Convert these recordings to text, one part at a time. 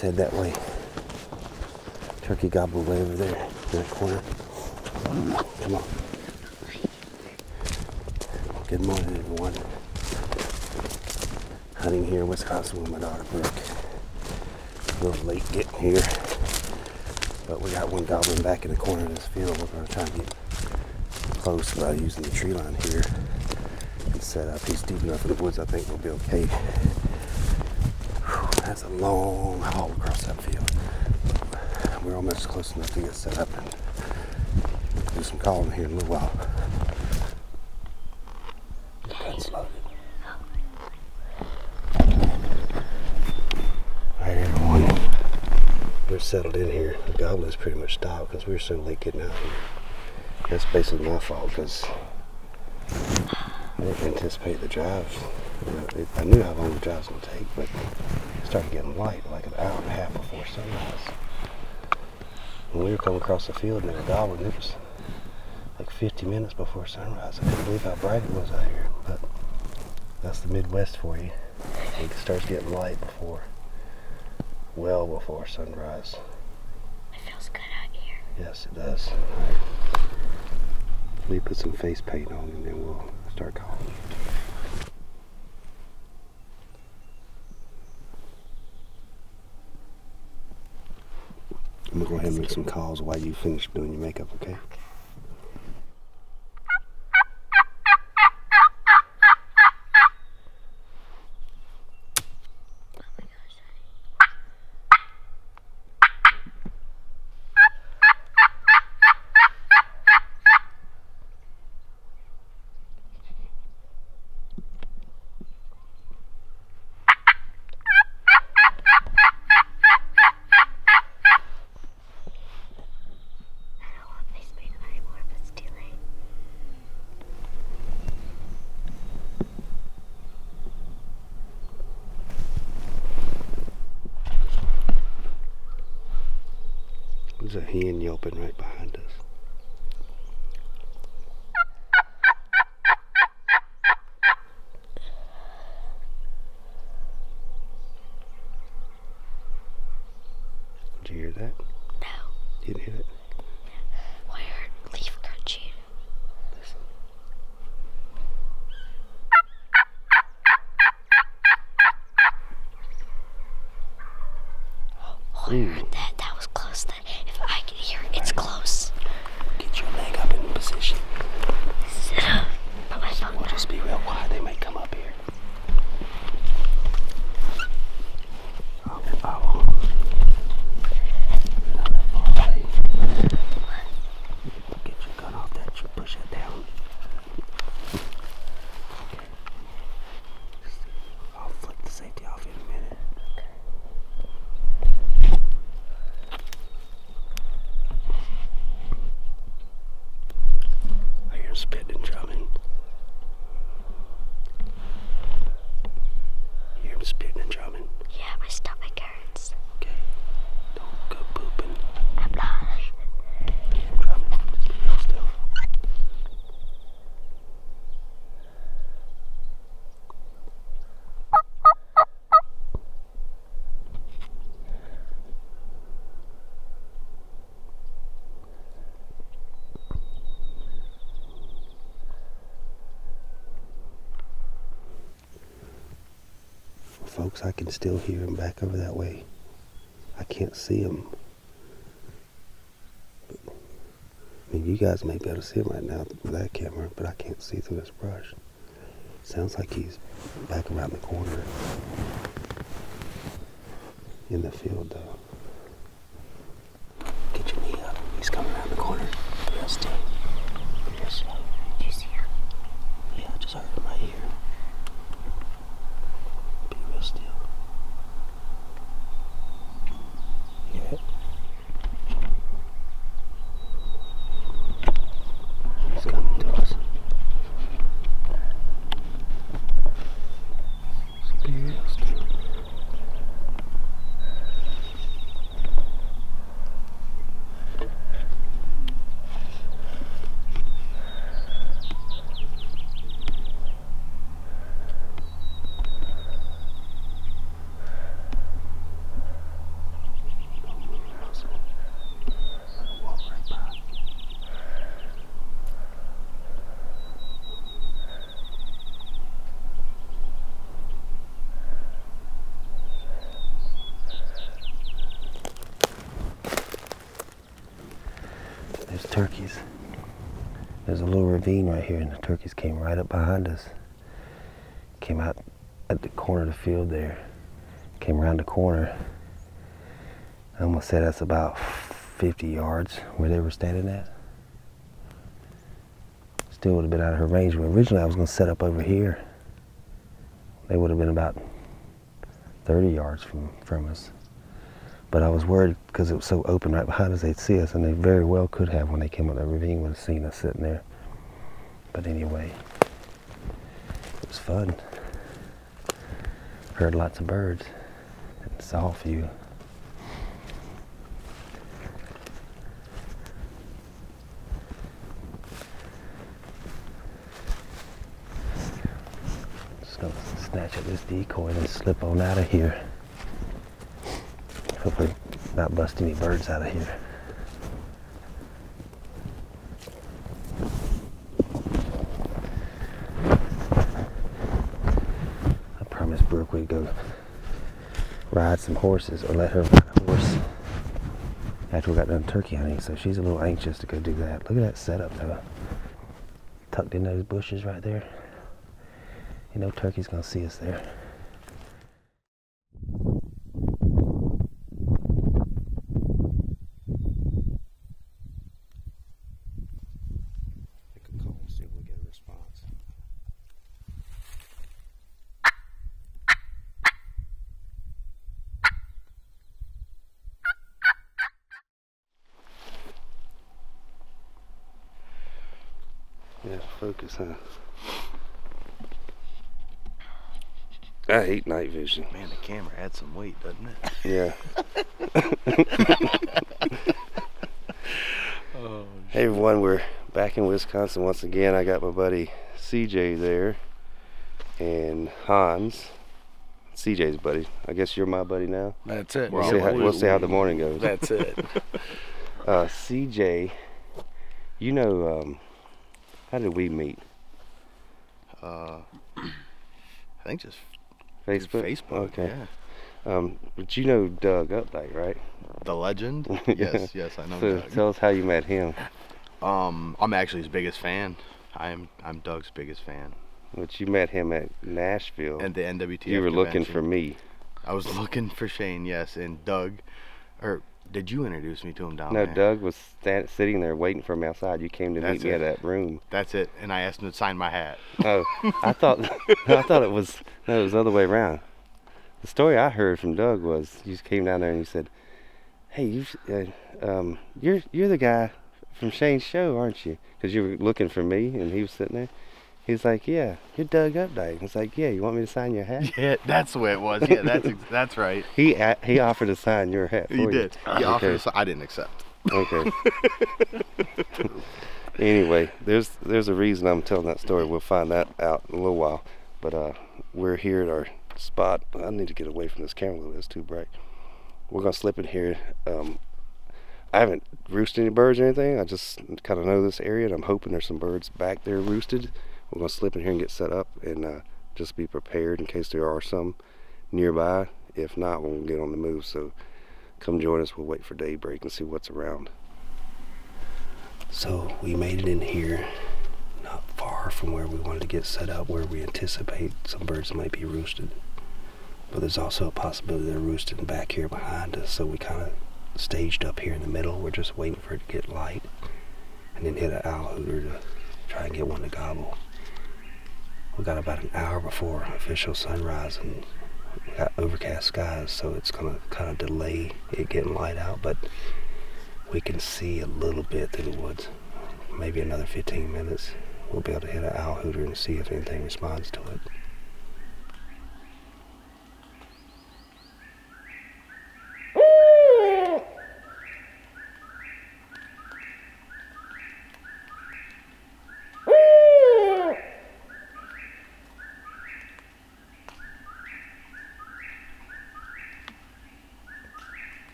Let's head that way. Turkey gobble way over there in that corner. Come on. Good morning, everyone. Hunting here in Wisconsin with my daughter Brooke. A little late getting here, but we got one gobbling back in the corner of this field. We're going to try and get close by using the tree line here and set up. He's deep enough in the woods, I think we'll be okay. Whew, that's a long haul across that field. We're almost close enough to get set up and do some calling here in a little while. The gun's loaded. Alright, everyone. We're settled in here. The gobbling's pretty much stopped because we were so late getting out here. That's basically my fault because I didn't anticipate the drive. I knew how long the drive was going to take, but it started getting light like an hour and a half before sunrise. When we were coming across the field and they were gobbling, it was like 50 minutes before sunrise. I couldn't believe how bright it was out here, but that's the Midwest for you. It starts getting light well before sunrise. It feels good out here. Yes, it does. Let me put some face paint on and then we'll start calling. I'm gonna go ahead and make some calls while you finish doing your makeup, okay? There's a hen yelping right behind us. Did you hear that? No. You didn't hear it? Well, I heard leaf crunching. Listen. Oh, I heard that. That was close. Then, if I can hear it, it's close. Get your leg up in position. Sit up. Put my phone We'll down. just be real quiet. They may come up here. Oh. Not that far away. Get your gun off that. You push it down. Okay. I'll flick the safety off in a minute. I hear spitting and drumming. You hear him spitting and drumming? Yeah, my stomach hurts. Okay. Don't go pooping. I'm not. You hear him drumming? Just be real still. Folks, I can still hear him back over that way. I can't see him. But, I mean, you guys may be able to see him right now with that camera, but I can't see through this brush. Sounds like he's back around the corner in the field, though. Get your knee up. He's coming around the corner. Real still. Real slow. Did you see him? Yeah, I just heard him right here. Be real still. Hear it? He's coming to us. Be real still. turkeys. There's a little ravine right here, and the turkeys came right up behind us. Came out at the corner of the field there. Came around the corner. I almost said that's about 50 yards where they were standing at. Still would have been out of her range. But originally I was going to set up over here. They would have been about 30 yards from us. But I was worried because it was so open right behind us, they'd see us, and they very well could have when they came up that ravine, would have seen us sitting there. But anyway, it was fun. Heard lots of birds and saw a few. Just gonna snatch up this decoy and slip on out of here. Hopefully not bust any birds out of here. I promised Brooke we'd go ride some horses, or let her ride a horse after we got done turkey hunting, so she's a little anxious to go do that. Look at that setup though. Tucked in those bushes right there. You know turkey's gonna see us there. Yeah, focus, huh? I hate night vision. Man, the camera adds some weight, doesn't it? Yeah. Oh, hey everyone, we're back in Wisconsin once again. I got my buddy CJ there, and Hans. CJ's buddy. I guess you're my buddy now. that's it. We'll see how the morning goes. That's it. CJ, you know, how did we meet? I think just Facebook? Facebook, okay. yeah. But you know Doug Updike, right? The legend? Yes, yes, I know So Doug. tell us how you met him. I'm actually his biggest fan. I'm Doug's biggest fan. But you met him at Nashville. And the NWTF you were looking convention. for me. I was looking for Shane, yes, and Doug, or did you introduce me to him down No, there? Doug was sitting there waiting for me outside. You came to meet me at that room. That's it, and I asked him to sign my hat. Oh, I thought it was the other way around. The story I heard from Doug was you came down there and you said, "Hey, you're the guy from Shane's show, aren't you?" Because you were looking for me, and he was sitting there. He's like, "Yeah, you're Doug Updike." It's like, "Yeah, you want me to sign your hat?" Yeah, that's the way it was. Yeah, that's right. He offered to sign your hat for you. He did. He offered Okay. to, I didn't accept. Okay. Anyway, there's a reason I'm telling that story. We'll find that out in a little while. But we're here at our spot. I need to get away from this camera a little bit. It's too bright. We're gonna slip in here. I haven't roosted any birds or anything. I just kind of know this area, and I'm hoping there's some birds back there roosted. We're gonna slip in here and get set up, and just be prepared in case there are some nearby. If not, we'll get on the move. So come join us. We'll wait for daybreak and see what's around. So we made it in here, not far from where we wanted to get set up, where we anticipate some birds might be roosted. But there's also a possibility they're roosting back here behind us, so we kind of staged up here in the middle. We're just waiting for it to get light, and then hit an owl hooter to try and get one to gobble. We got about an hour before official sunrise, and we got overcast skies, so it's gonna kind of delay it getting light out, but we can see a little bit through the woods. Maybe another 15 minutes, we'll be able to hit an owl hooter and see if anything responds to it.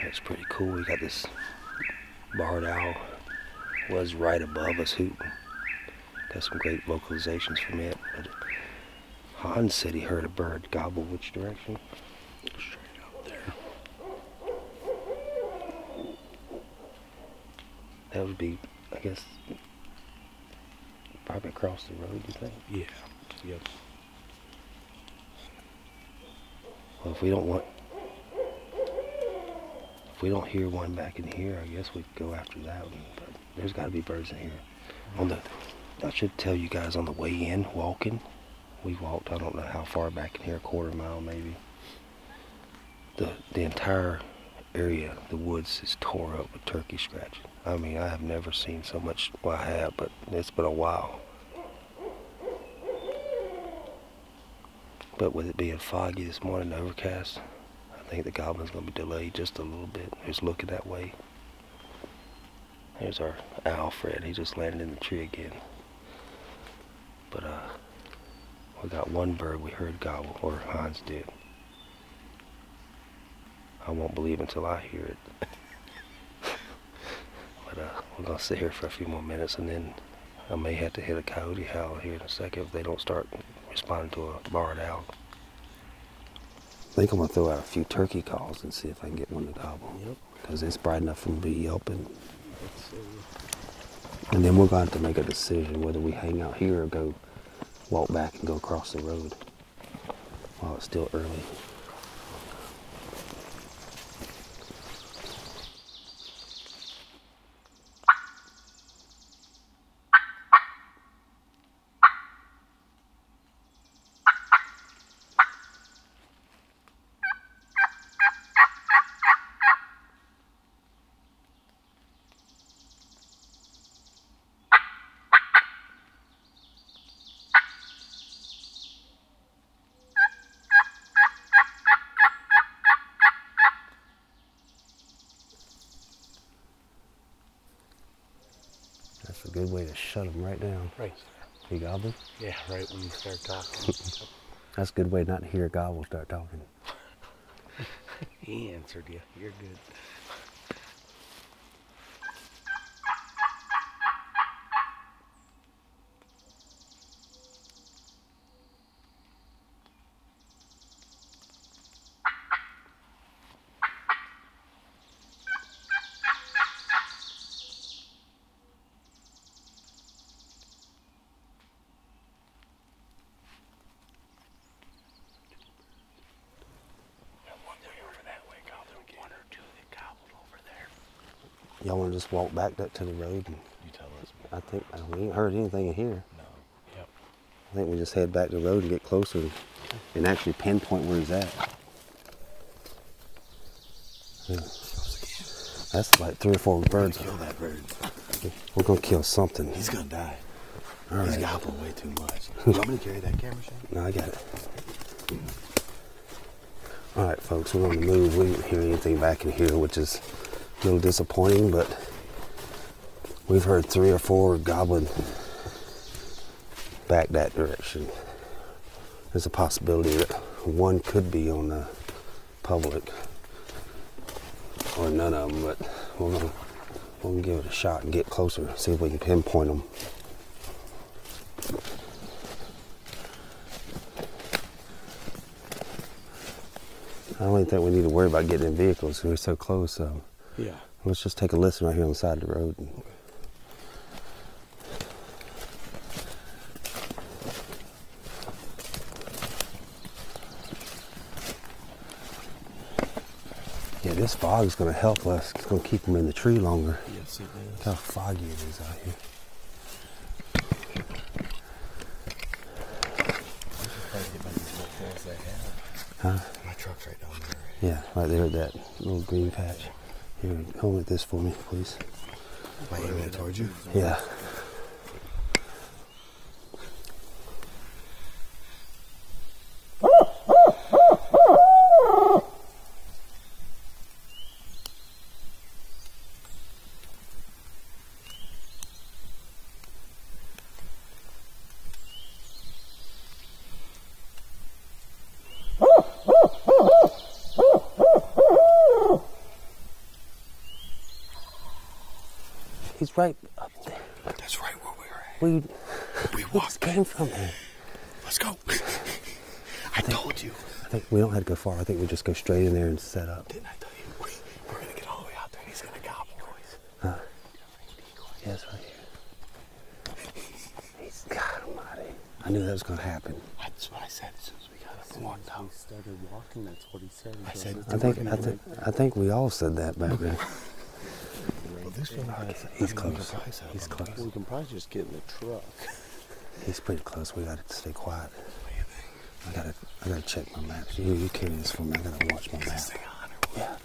That's pretty cool. We got this barred owl. Was right above us hooting. Got some great vocalizations from it. But Hans said he heard a bird gobble which direction? Straight up there. That would be, I guess, probably across the road, you think? Yeah. Yep. Well, if we don't hear one back in here, I guess we'd go after that one. But there's got to be birds in here. I should tell you guys on the way in, walking, we walked, I don't know how far back in here, a quarter mile maybe. The entire area, the woods is tore up with turkey scratching. I mean, I have never seen so much, well I have, but it's been a while. But with it being foggy this morning, overcast, I think the goblin's going to be delayed just a little bit. He's looking that way. There's our owl Fred. He just landed in the tree again. But we got one bird we heard gobble, or Hans did. I won't believe until I hear it. But we're going to sit here for a few more minutes, and then I may have to hit a coyote howl here in a second if they don't start responding to a barred owl. I think I'm going to throw out a few turkey calls and see if I can get one to gobble. Yep. Because it's bright enough for them to be yelping. And then we're going to have to make a decision whether we hang out here or go walk back and go across the road while it's still early. That's a good way to shut them right down. Right. He gobbled? Yeah, right when you start talking. That's a good way not to hear a gobble start talking. He answered you. You're good. Y'all want to just walk back to the road? And You tell us. I think we ain't heard anything in here. No. Yep. I think we just head back to the road and get closer and actually pinpoint where he's at. Yeah. That's like 3 or 4 birds. Kill that bird. We're gonna kill something. He's gonna die. All He's right. gobbling way too much. You want me to carry that camera, Shane? No, I got it. All right, folks, we're on the move. We didn't hear anything back in here, which is a little disappointing, but we've heard 3 or 4 gobbling back that direction. There's a possibility that one could be on the public or none of them, but we're gonna give it a shot and get closer, see if we can pinpoint them. I don't even think we need to worry about getting in vehicles because we're so close. So Yeah. let's just take a listen right here on the side of the road. Yeah, this fog is going to help us. It's going to keep them in the tree longer. Yes, it is. Look how foggy it is out here. Huh? My truck's right down there. Yeah, right there at that little green patch. Here, hold it this for me, please. Am I aiming it towards you? Yeah. He's right up there. That's right where we were at. We just came from there. Let's go. I told you. I think we don't have to go far. I think we just go straight in there and set up. Didn't I tell you? We're going to get all the way out there and he's going to gobble us. Huh? Yeah, it's right here. He's God almighty. I knew that was going to happen. That's what I said as soon as we got up and walked out. We started walking, that's what he said. I said, I think we all said that back then. well, this one, He's close. He's close. We can probably just get in the truck. He's pretty close. We got to stay quiet. I gotta check my maps. You carry this for me. I gotta watch my map. Yeah.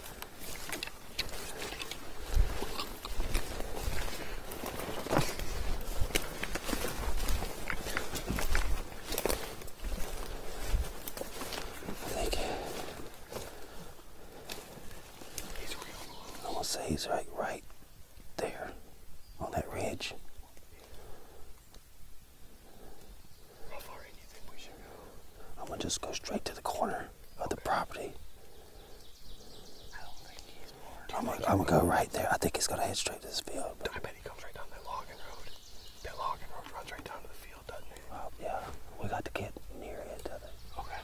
I think I'm gonna say he's right there on that ridge. I'm gonna just go straight to the corner of the property. I don't think he's more. I'm gonna go right there. I think he's gonna head straight to this field. I bet he comes right down that logging road. That logging road runs right down to the field, doesn't it? Oh, yeah. We got to get near it, doesn't it? Okay.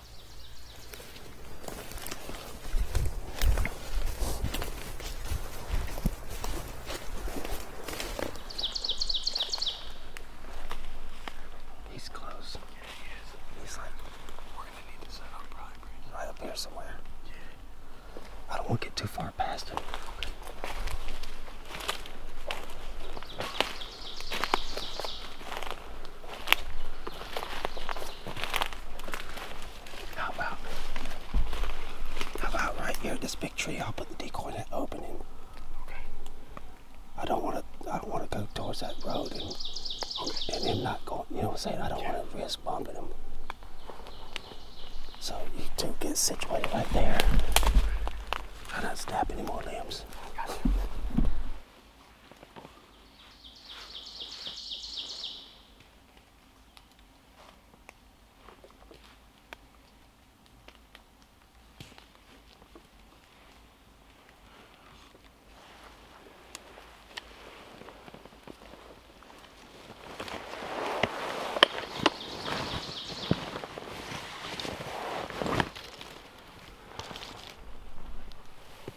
He's close. Yeah, he is. He's like We're going to need to set up probably. right up here somewhere. Yeah. I don't want to get too far past him. How about right here at this big tree? I'll put the decoy in that opening. Okay. I don't want to go towards that road and him not going. You know what I'm saying? I don't want to risk bumping him. So you two get situated right there. Try not to snap any more limbs. Got you.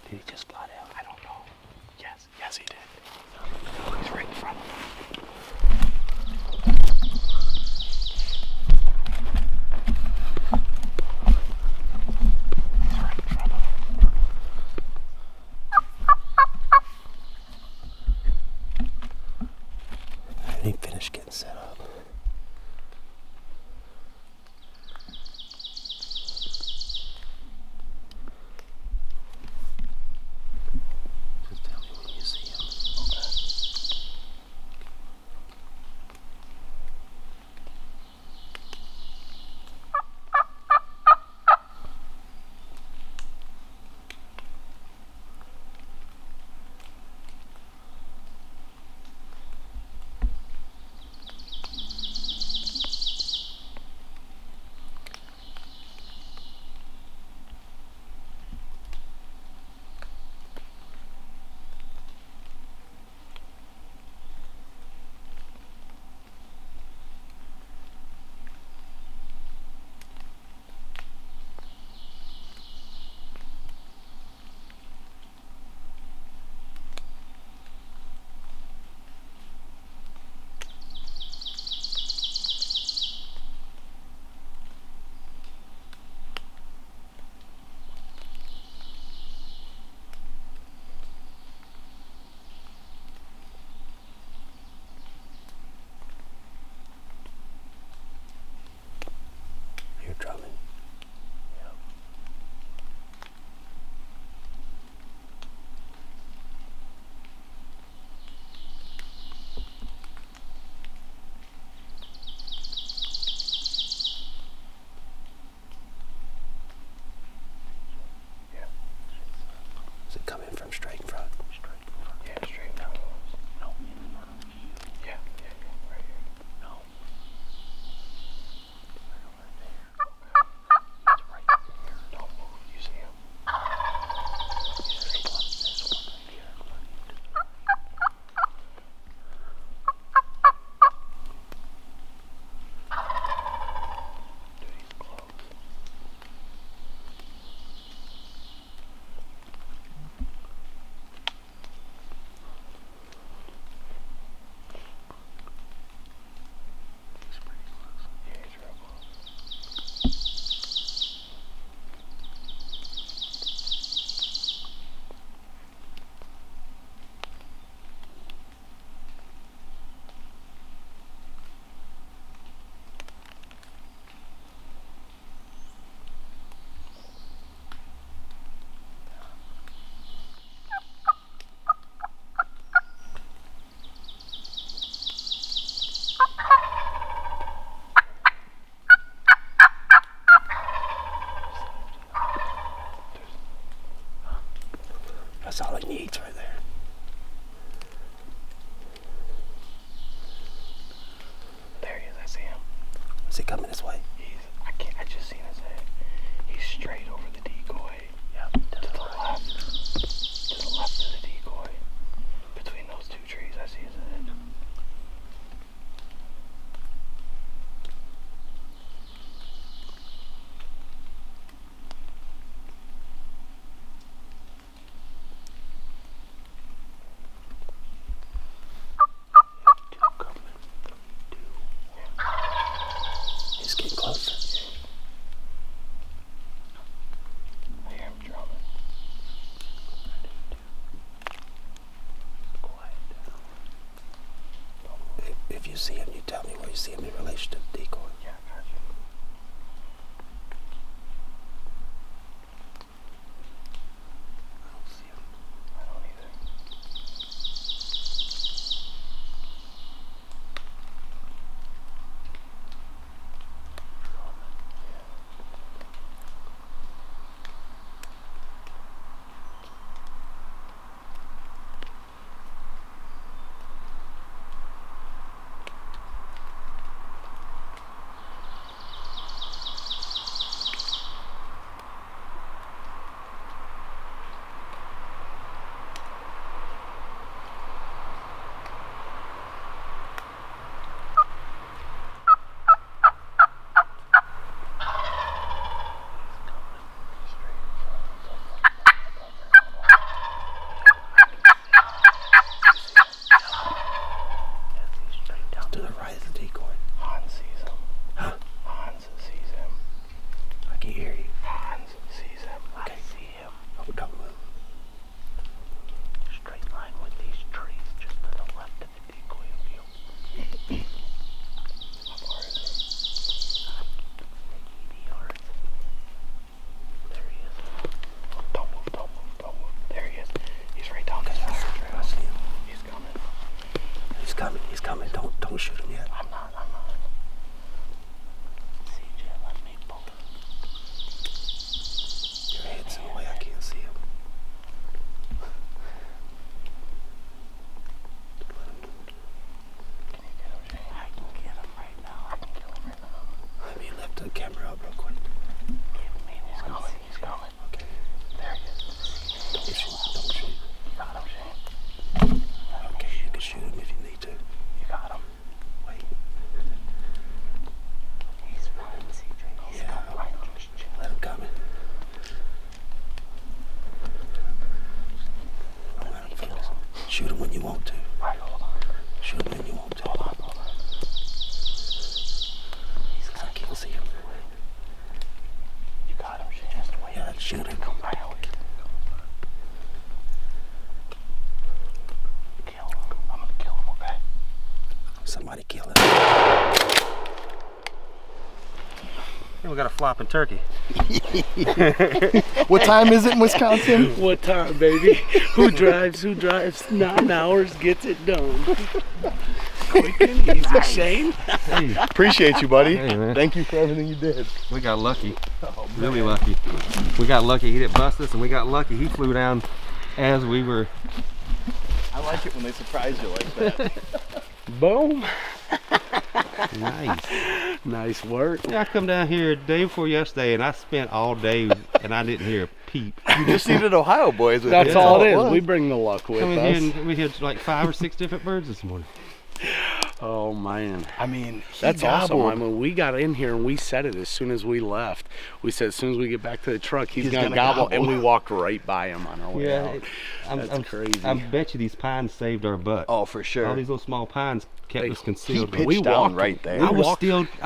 Did he just fly down? I don't know. Yes, he did. He's right in front of him. He's right in front of him. I didn't finish getting set up. Just tell me when you see him. Is he coming this way? I just seen his head. He's straight over the decoy. Yep, to the left. To the left of the decoy. Between those two trees, I see his head. He's getting closer. I hear him drumming. Quiet down. If you see him, you tell me where you see him in relation to the decoy. Yeah, I got you. I don't see him. I don't either. To the right of the decoy. Hans sees him. Huh? Hans sees him. I can hear you. Hans sees him. Okay. I see him. Oh, don't move. Straight line with these trees just to the left of the decoy field. How far is it? 80 yards. There he is. Oh, don't move, don't move, don't move. There he is. He's right down this fire trail. I see him. He's coming. He's coming. He's coming. Don't shoot him yet. I'm not. CJ, let me pull. Your head's in the way. I can't see him. Can you get him, Shane? I can get him right now. I can kill him right now. Let me lift the camera up real quick. Give me one. He's coming. He's coming. Okay. There he is. Don't shoot. Don't shoot. You got him, Shane. Okay, you can shoot him if you need to. You got him. Wait. He's running, CJ. He's Yeah. coming. Just chill. Let him come in. Don't let him focus. Shoot him when you want to. Right, hold on. Shoot him when you want to. Hold on. I can't see him. You got him, Shane. Just wait. Yeah, shoot him. Come right away. Kill him. I'm gonna kill him, okay? Somebody kill him. We got a flopping turkey. What time is it in Wisconsin? What time, baby? Who drives? 9 hours gets it done. Quick and easy, Shane. Hey, Appreciate you, buddy. Hey, man. Thank you for everything you did. we got lucky. Really lucky. We got lucky he didn't bust us, and we got lucky he flew down as we were. I like it when they surprise you like that. Boom. Nice. Nice work. Yeah, I come down here day before yesterday, and I spent all day, and I didn't hear a peep. You just needed Ohio boys with That's it. all it is. was. We bring the luck with Come in here, us. and we had like 5 or 6 different birds this morning. Oh man, I mean, that's awesome. gobbled. I mean, we got in here and we said it as soon as we left. We said as soon as we get back to the truck, he's gonna gobble, and we walked right by him on our way out. That's crazy. I bet you these pines saved our butt. Oh, for sure. All these little small pines kept us concealed. He we pitched down walked right there. I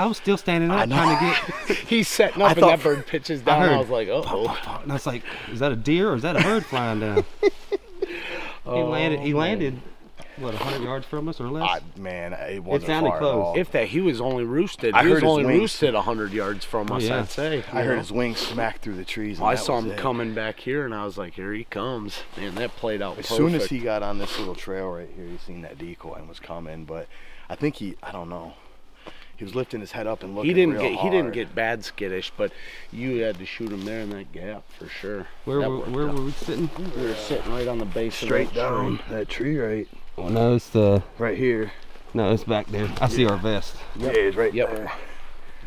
was still standing up trying to get. He's setting up, and thought- that bird pitches down. I, heard was like, oh. And I was like, is that a deer or is that a bird flying down? He landed, what, 100 yards from us or less? Man, it wasn't sounded far close. at all. If that he was only roosted, I he was heard his only wings. roosted 100 yards from us. yeah. I'd say. I heard his wings smack through the trees. And I that saw was him it. coming back here, and I was like, "Here he comes!" Man, that played out As perfect. soon as he got on this little trail right here, he seen that decoy and was coming. But I think I don't know. He was lifting his head up and looking. he didn't real get hard. bad skittish, but you had to shoot him there in that gap for sure. Where That were worked out. we sitting? We were sitting right on the base straight of that down tree. that tree right No, it's right here. back there. I see our vest. Yeah, it's right Yep. there.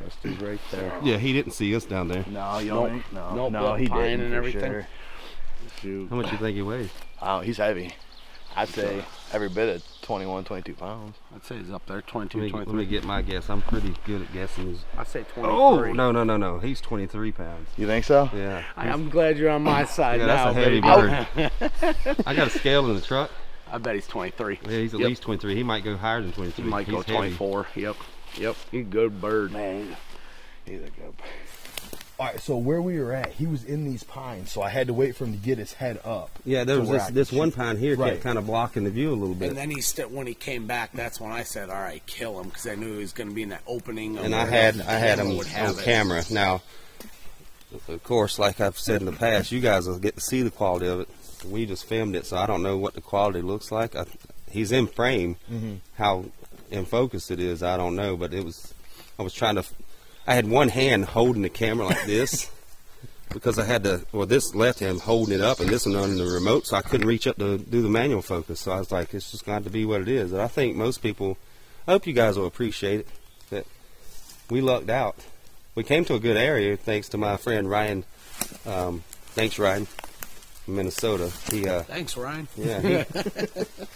Just is right there. Yeah, he didn't see us down there. No, you Nope. don't think? No, Nope, no, he pine didn't and for everything. sure. Shoot. How much you think he weighs? Oh, he's heavy. I'd say every bit of 21, 22 pounds. I'd say he's up there, 22, Let me 23. get my guess. I'm pretty good at guessing. I'd say 23. Oh, no. He's 23 pounds. You think so? Yeah. I'm glad you're on my side Yeah, now, that's a heavy baby. bird. I got a scale in the truck. I bet he's 23. Yeah, he's at least 23. He might go higher than 23. He might go He's 24. Yep. He's a good bird. Man, he's a good. All right, so where we were at, he was in these pines, so I had to wait for him to get his head up. Yeah, there to was where I could this one shoot. pine here Right. kept kind of blocking the view a little bit. And then when he came back, that's when I said, "All right, kill him," because I knew he was going to be in that opening. And I had him would have on it. camera. Now, of course, like I've said in the past, you guys will get to see the quality of it. We just filmed it, so I don't know what the quality looks like. He's in frame. How in focus it is, I don't know. But I was trying to. I had one hand holding the camera like this because I had this left hand holding it up and this one on the remote, so I couldn't reach up to do the manual focus. So I was like, it's just going to have to be what it is. And I think most people, I hope you guys will appreciate it, that we lucked out. We came to a good area thanks to my friend Ryan. Thanks, Ryan, from Minnesota. Thanks, Ryan. Yeah,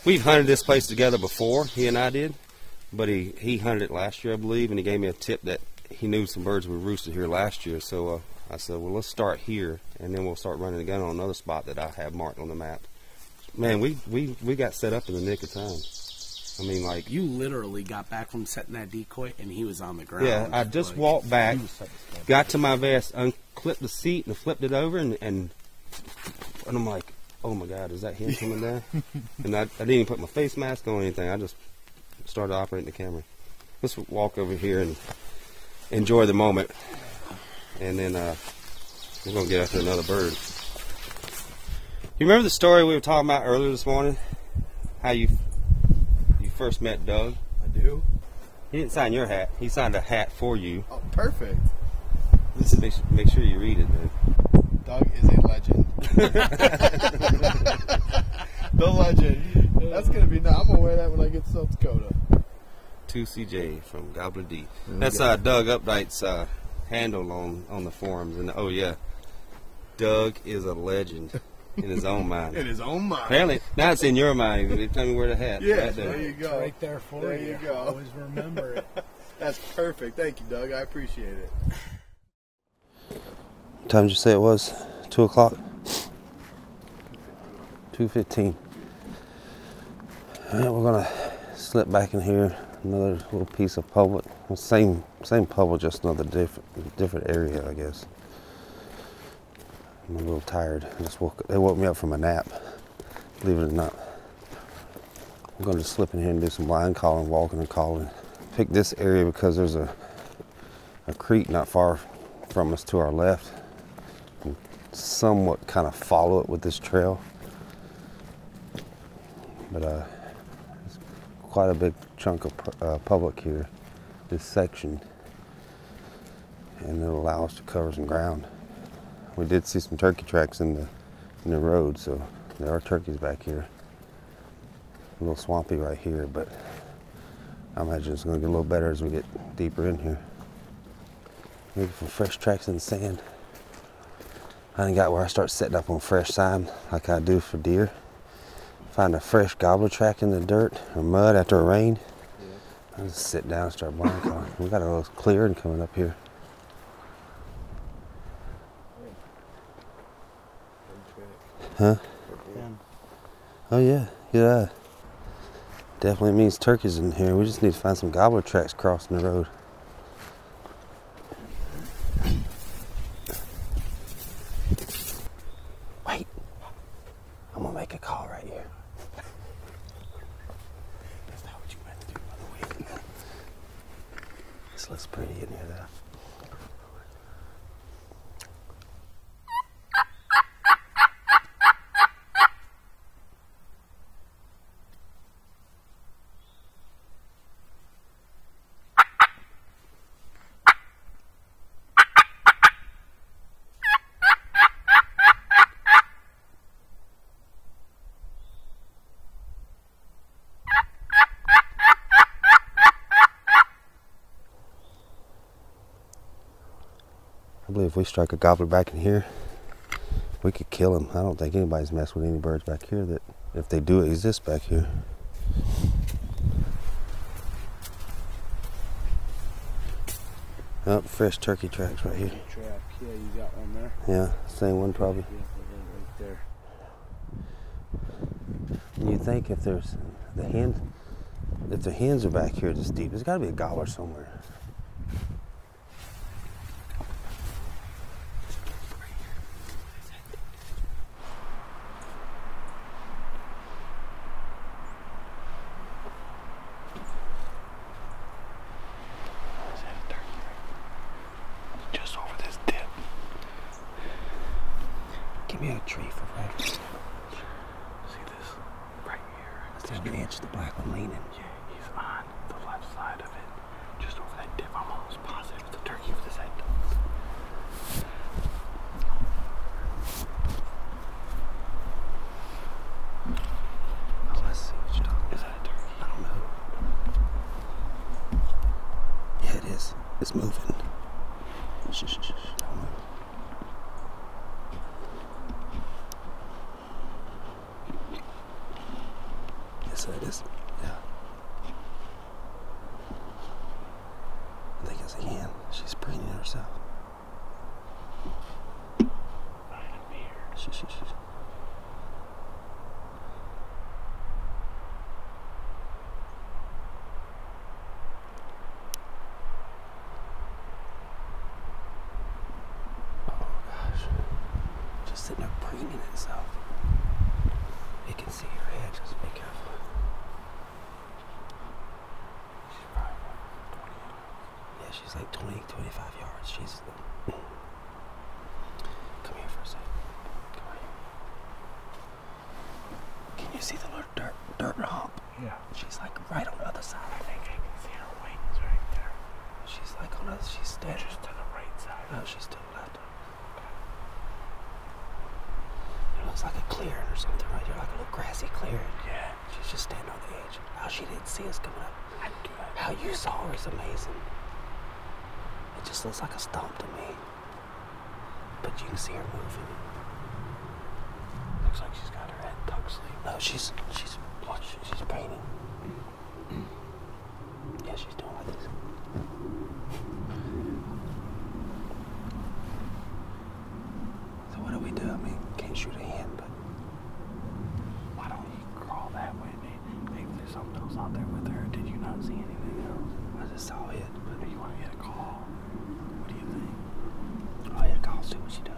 we've hunted this place together before, he and I did, but he hunted it last year, I believe, and he gave me a tip that he knew some birds were roosted here last year. So I said, well, let's start here, and then we'll start running the gun on another spot that I have marked on the map. Man, we got set up in the nick of time. I mean, like, You literally got back from setting that decoy, and he was on the ground. yeah, I just walked back, got to my vest, unclipped the seat, and flipped it over, and I'm like, oh my God, is that him coming down? And I didn't even put my face mask on or anything. I just started operating the camera. Let's walk over here and enjoy the moment, and then we're gonna get after another bird. You remember the story we were talking about earlier this morning? How you first met Doug? I do. He didn't sign your hat. He signed a hat for you. Oh, perfect. Make sure you read it, man. Doug is a legend. The legend. That's gonna be. I'm gonna wear that when I get to South Dakota. 2CJ from Gobbler D. That's Doug Updike's handle on the forums. And oh yeah, Doug is a legend in his own mind. In his own mind. Apparently, now it's in your mind. Tell me where the hat. Yeah, Right there you go. Right there for There you. you go. Always remember it. That's perfect. Thank you, Doug. I appreciate it. What time did you say it was? 2 o'clock? 2:15. Alright, we're gonna slip back in here. Another little piece of public. Well, same public, just another different area, I guess. I'm a little tired. They woke me up from a nap, believe it or not. I'm going to slip in here and do some blind calling, walking and calling. Pick this area because there's a creek not far from us to our left. And somewhat kind of follow it with this trail. But it's quite a big chunk of public here, this section. And it'll allow us to cover some ground. We did see some turkey tracks in the road, so there are turkeys back here. A little swampy right here, but I imagine it's going to get a little better as we get deeper in here. Maybe some fresh tracks in the sand. I ain't got where I start setting up on fresh sign like I do for deer. Find a fresh gobbler track in the dirt or mud after a rain. I just sit down and start blind calling. We got a little clearing coming up here. Huh? Oh yeah, yeah. Definitely means turkeys in here. We just need to find some gobbler tracks crossing the road. Wait, I'm gonna make a call right here. That's not what you meant to do, by the way. This looks pretty in here though. believe if we strike a gobbler back in here, we could kill him. I don't think anybody's messed with any birds back here that, if they do exist back here. Oh, fresh turkey tracks right here. Track, yeah, you got one there. Yeah, same one probably. Yeah, right there. You think if there's the hens are back here this deep, there's got to be a gobbler somewhere. Just over this dip. Give me a tree for right. See this? Right here. That's the edge, the black one leaning. Yeah, he's on the left side of it. Just over that dip. I'm almost positive it's a turkey with his head done. Oh, I see what you're talking about. Is that a turkey? I don't know. Yeah, it is. It's moving. Shh, shh, shh, shh. Don't move. Yes, it is. Yeah. I think it's a hen. She's preening herself. Shh, shh, shh. Just sitting there preening itself. It can see your head, just be careful. She's probably about 20 yards. Yeah, she's like 20, 25 yards. She's... Come here for a second. Come right here. Can you see the little dirt hump? Yeah. She's like right on the other side. I think I can see her wings right there. She's like on the... She's standing. Just to the right side. No, she's to the left. It looks like a clearing or something right here, like a little grassy clearing. Yeah. She's just standing on the edge. How she didn't see us coming up. I do that. How you saw her is amazing. It just looks like a stump to me. But you can see her moving. Looks like she's got her head tucked sleep. No, she's painting. Yeah, she's doing like this. So what do we do? I mean, can't shoot a hen, but Why don't you crawl that way? Maybe there's something else out there with her. Did you not see anything else? I just saw it. Or do you want to get a call? What do you think? Oh yeah, I'll see what she does.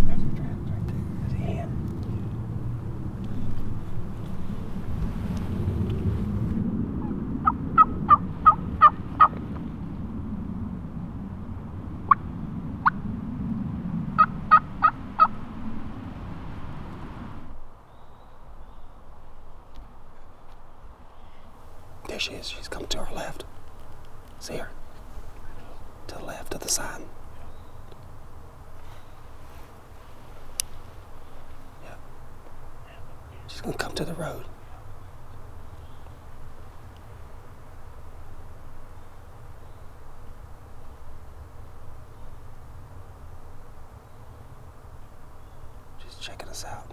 There's her tracks right there. There's a hen. There she is. She's coming to our left. See her? To the left of the sign. Yeah. She's gonna come to the road. She's checking us out.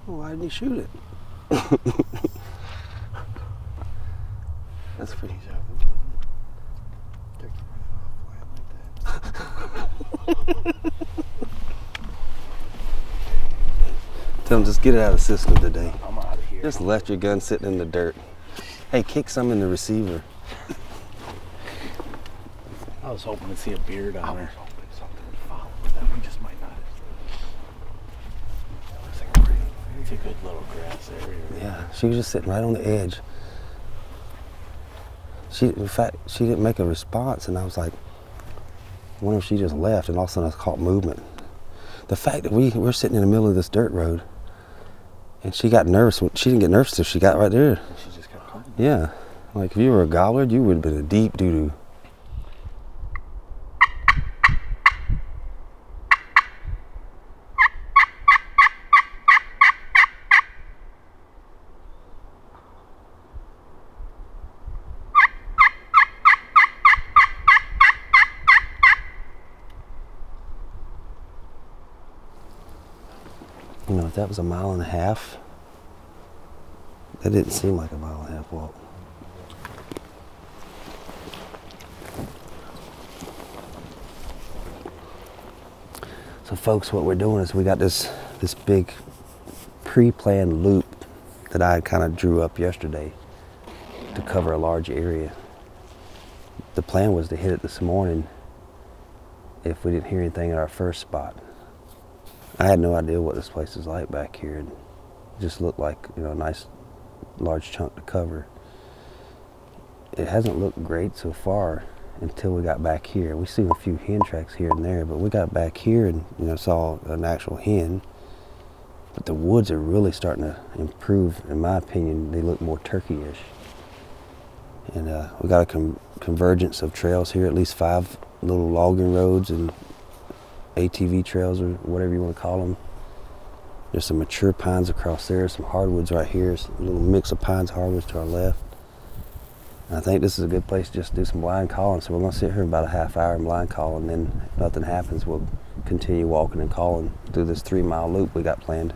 Why didn't he shoot it? That's pretty. Tell him just get it out of the system today. I'm out of here. Just left your gun sitting in the dirt. Hey, kick some in the receiver. I was hoping to see a beard on her. Hoping something would follow, but then we just might not have. good little grass area. Yeah, she was just sitting right on the edge. In fact, she didn't make a response, and I was like, I wonder if she just left, and all of a sudden I caught movement. The fact that we're sitting in the middle of this dirt road, and she got nervous. She didn't get nervous until she got right there. She just kept coming. Yeah, like if you were a gobbler, you would have been a deep doo-doo. You know, if that was a mile and a half, that didn't seem like a mile and a half walk. So folks, what we're doing is we got this big pre-planned loop that I kind of drew up yesterday to cover a large area. The plan was to hit it this morning if we didn't hear anything at our first spot. I had no idea what this place is like back here. It just looked like, you know, a nice large chunk to cover. It hasn't looked great so far until we got back here. We've seen a few hen tracks here and there, but we got back here and, you know, saw an actual hen. But the woods are really starting to improve. In my opinion, they look more turkey-ish. And we got a convergence of trails here, at least 5 little logging roads and ATV trails, or whatever you want to call them. There's some mature pines across there, some hardwoods right here, a little mix of pines, hardwoods to our left. And I think this is a good place to just do some blind calling. So we're going to sit here about a half hour and blind call, and then if nothing happens, we'll continue walking and calling through this 3-mile loop we got planned.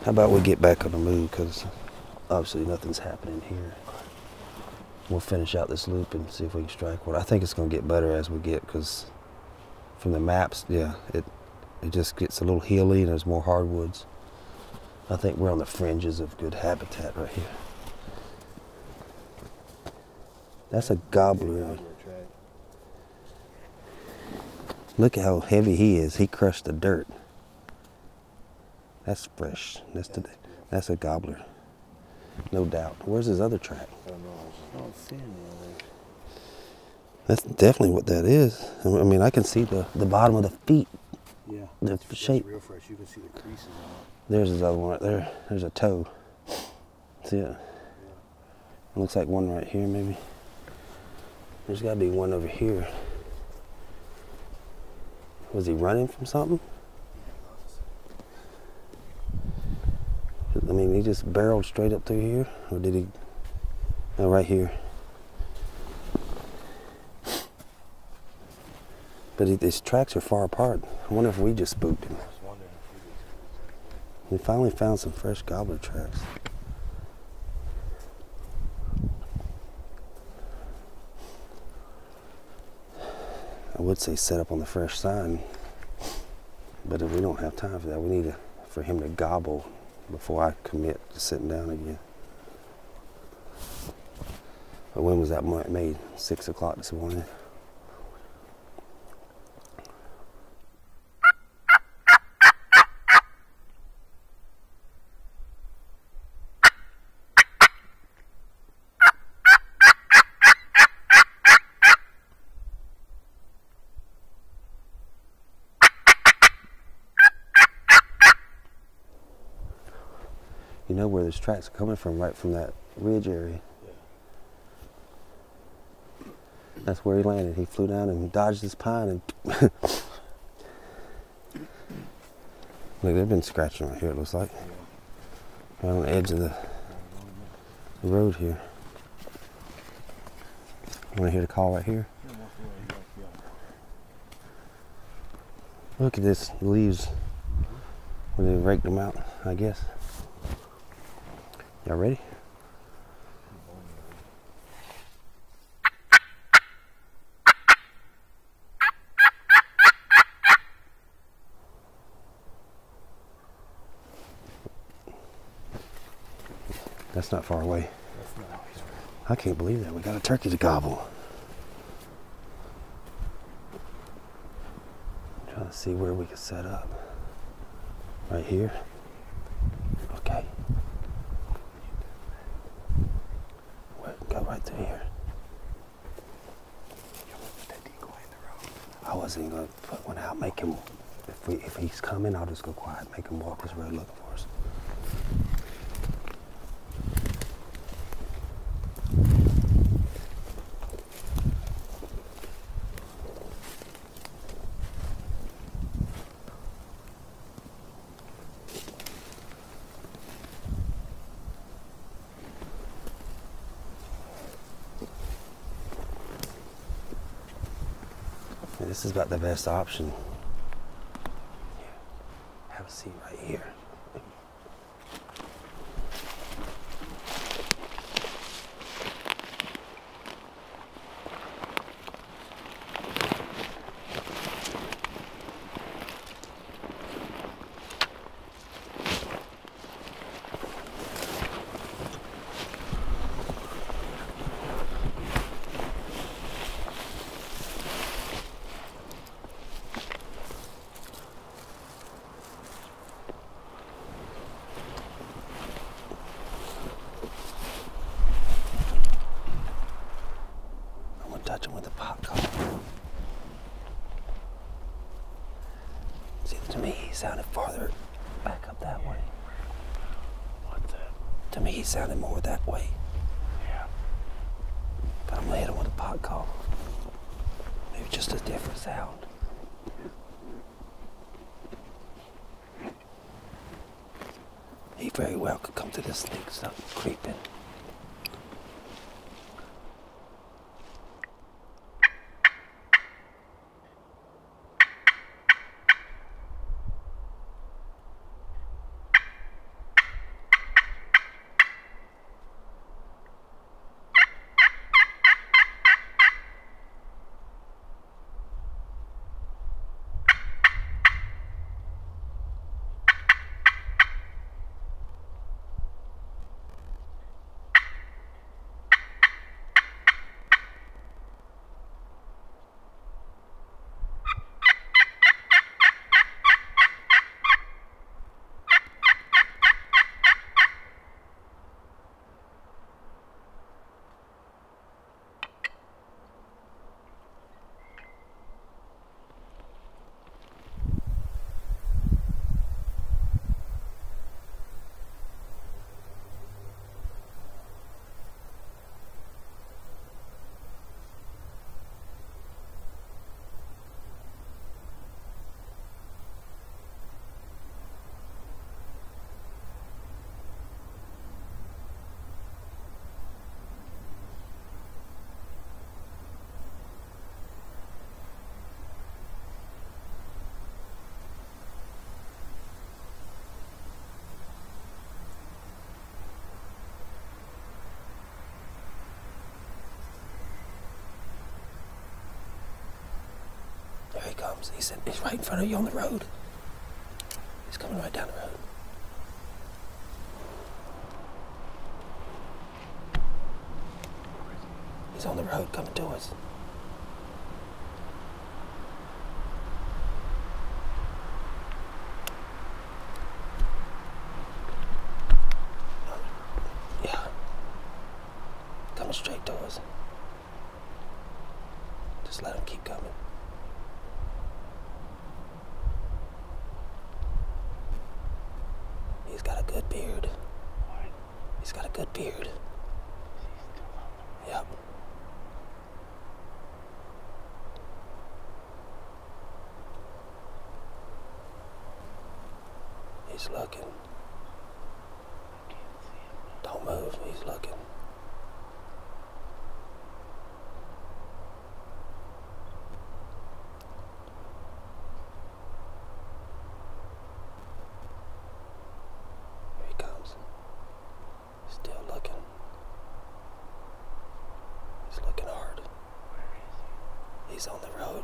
How about we get back on the move, because obviously nothing's happening here. We'll finish out this loop and see if we can strike one. I think it's going to get better as we get, because from the maps, yeah, it just gets a little hilly and there's more hardwoods. I think we're on the fringes of good habitat right here. That's a gobbler. Look at how heavy he is. He crushed the dirt. That's fresh. That's a gobbler. No doubt. Where's his other track? I don't see any other. That's definitely what that is. I mean, I can see the bottom of the feet. Yeah. The shape. Real fresh. You can see the creases on it. There's his other one right there. There's a toe. See it? It looks like one right here, maybe. There's got to be one over here. Was he running from something? I mean, he just barreled straight up through here, or did he? Oh, right here. But these tracks are far apart. I wonder if we just spooked him. We finally found some fresh gobbler tracks. I would say set up on the fresh side, but if we don't have time for that, we need for him to gobble before I commit to sitting down again. But when was that made? 6 o'clock this morning. You know where those tracks are coming from, right from that ridge area. Yeah. That's where he landed. He flew down and dodged this pine and look, they've been scratching right here, it looks like. Right on the edge of the road here. You want to hear the call right here? Look at this, the leaves. Where they raked them out, I guess. Y'all ready? That's not far away. That's not always right. I can't believe that. We got a turkey to gobble. I'm trying to see where we can set up. Right here. Okay. Go right through here. I wasn't going to put one out, make him, if he's coming, I'll just go quiet, make him walk this road looking for us. This is about the best option. Have a seat right here. Touch him with a pot collar. See, to me, he sounded farther back up that way. What's that? To me, he sounded more that way. Yeah. But I'm gonna hit him with a pot collar. Maybe just a different sound. He very well could come to this thing, stop creeping. There he comes. He's right in front of you on the road. He's coming right down the road. He's on the road coming to us. Yeah. Coming straight to us. Just let him keep coming. He's got a good beard. What? He's got a good beard. Yep. He's looking. I can't see him. Don't move. He's looking. Here he comes. Still looking. He's looking hard. Where is he? He's on the road.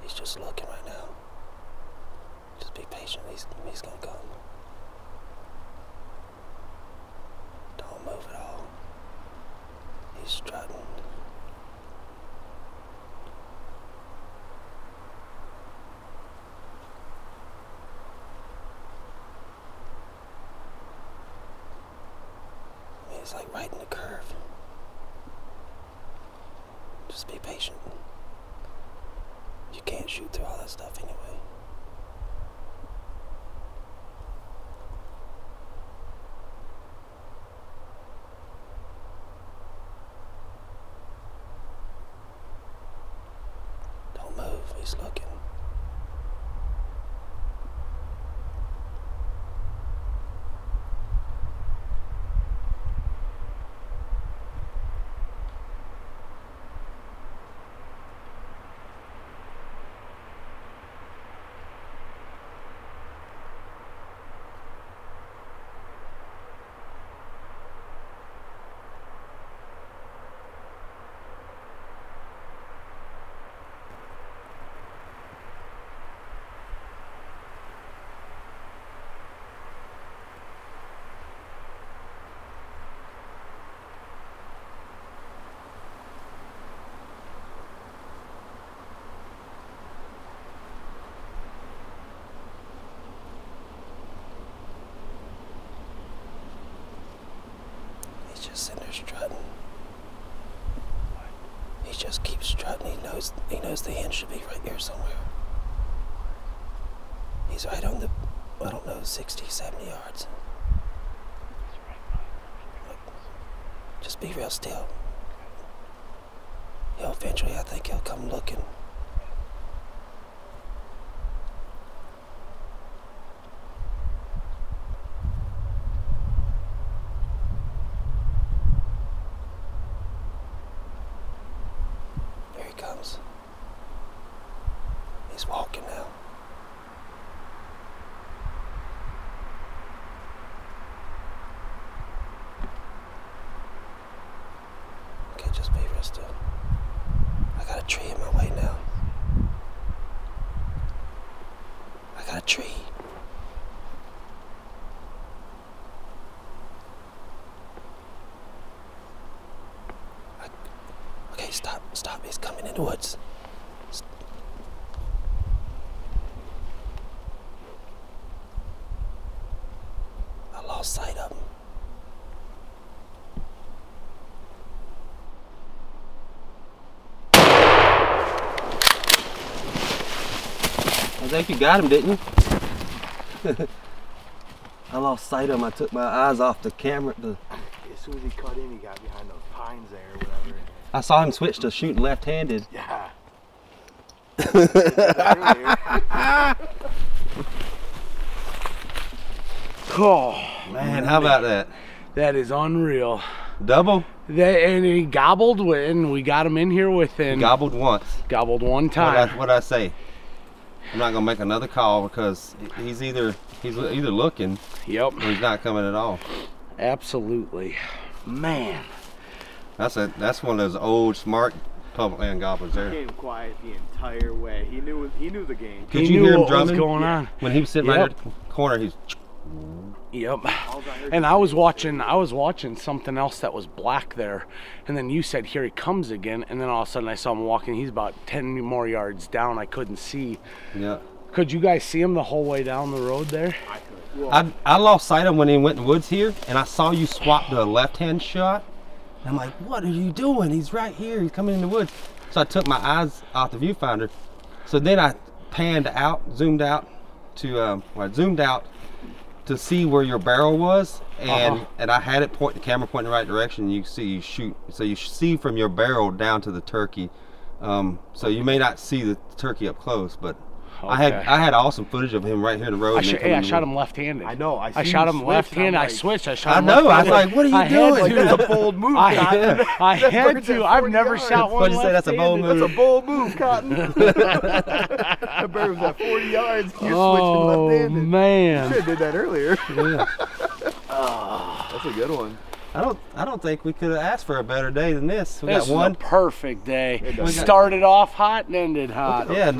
He's just looking right now. Just be patient. He's gonna come. He's like right in the curve. Just be patient. You can't shoot through all that stuff anyway. Don't move, he's looking. Just sitting there strutting. He just keeps strutting. He knows the hen should be right here somewhere. He's right on the, I don't know, 60, 70 yards. Just be real still. Eventually I think he'll come looking. He's walking now. Okay, just be real still. I got a tree in my way now. I got a tree. Okay, stop. He's coming in the woods. Sight of him. I think you got him, didn't you? I lost sight of him. I took my eyes off the camera. As soon as he cut in, he got behind those pines there or whatever. I saw him switch to shooting left-handed. Yeah. Oh Man, how about that? That is unreal. Double? And he gobbled, and we got him in here within. Gobbled once. Gobbled one time. What'd I say? I'm not gonna make another call because he's either looking. Yep. Or he's not coming at all. Absolutely. Man. That's one of those old smart public land gobblers there. He came quiet the entire way. He knew the game. Could you hear him drumming? What was going on? When he was sitting right in the corner, he's. Yep. And I was watching something else that was black there, and then you said, here he comes again, and then all of a sudden I saw him walking. He's about 10 more yards down. I couldn't see. Yeah. Could you guys see him the whole way down the road there? I could. Well, I lost sight of him when he went in the woods here, and I saw you swap to a left-hand shot. And I'm like, what are you doing? He's right here. He's coming in the woods. So I took my eyes off the viewfinder. So then I panned out, zoomed out to see where your barrel was, and I had it the camera pointing the right direction. And you see you shoot, so you see from your barrel down to the turkey. So you may not see the turkey up close, but Okay. I had awesome footage of him right here in the road. I shot him left-handed. I know. I shot him left-handed. I switched. I shot him I know. I was left-handed. like, what are you doing? It's a bold move, Cotton. I had to. I've never shot one What'd you say? That's a bold left-handed. move. That's a bold move, Cotton. That bird was at 40 yards. You're switching left-handed. Man. Should have did that earlier. Yeah. That's a good one. I don't think we could have asked for a better day than this. We This got one. is a perfect day. We Started off hot and ended hot. Yeah.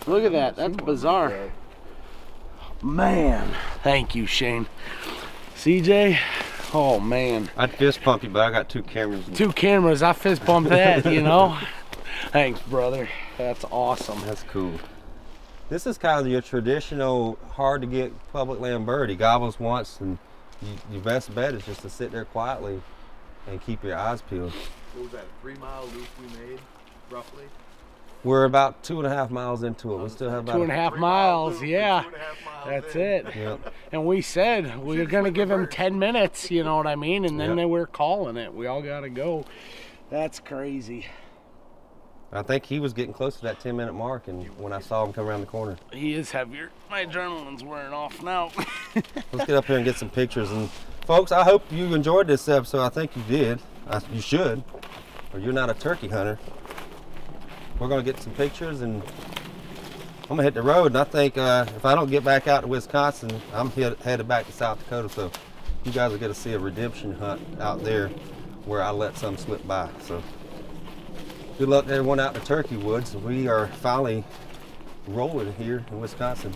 Look at that. That's bizarre. Man. Thank you, Shane. CJ. Oh man. I'd fist pump you, but I got two cameras. 2 cameras. I fist bumped that, you know. Thanks, brother. That's awesome. That's cool. This is kind of your traditional hard to get public land bird. He gobbles once, and your best bet is just to sit there quietly and keep your eyes peeled. What was that, a 3-mile loop we made, roughly? We're about 2.5 miles into it. We still have about 2.5 miles, yeah. That's it. Yep. And we said we were going to give him 10 minutes, you know what I mean? And then they were calling it. We all got to go. That's crazy. I think he was getting close to that 10-minute mark, and when I saw him come around the corner. He is heavier. My adrenaline's wearing off now. Let's get up here and get some pictures. And folks, I hope you enjoyed this episode. I think you did. You should, or you're not a turkey hunter. We're gonna get some pictures, and I'm gonna hit the road. And I think if I don't get back out to Wisconsin, I'm headed back to South Dakota. So you guys will get to see a redemption hunt out there where I let some slip by. So good luck to everyone out in the turkey woods. We are finally rolling here in Wisconsin.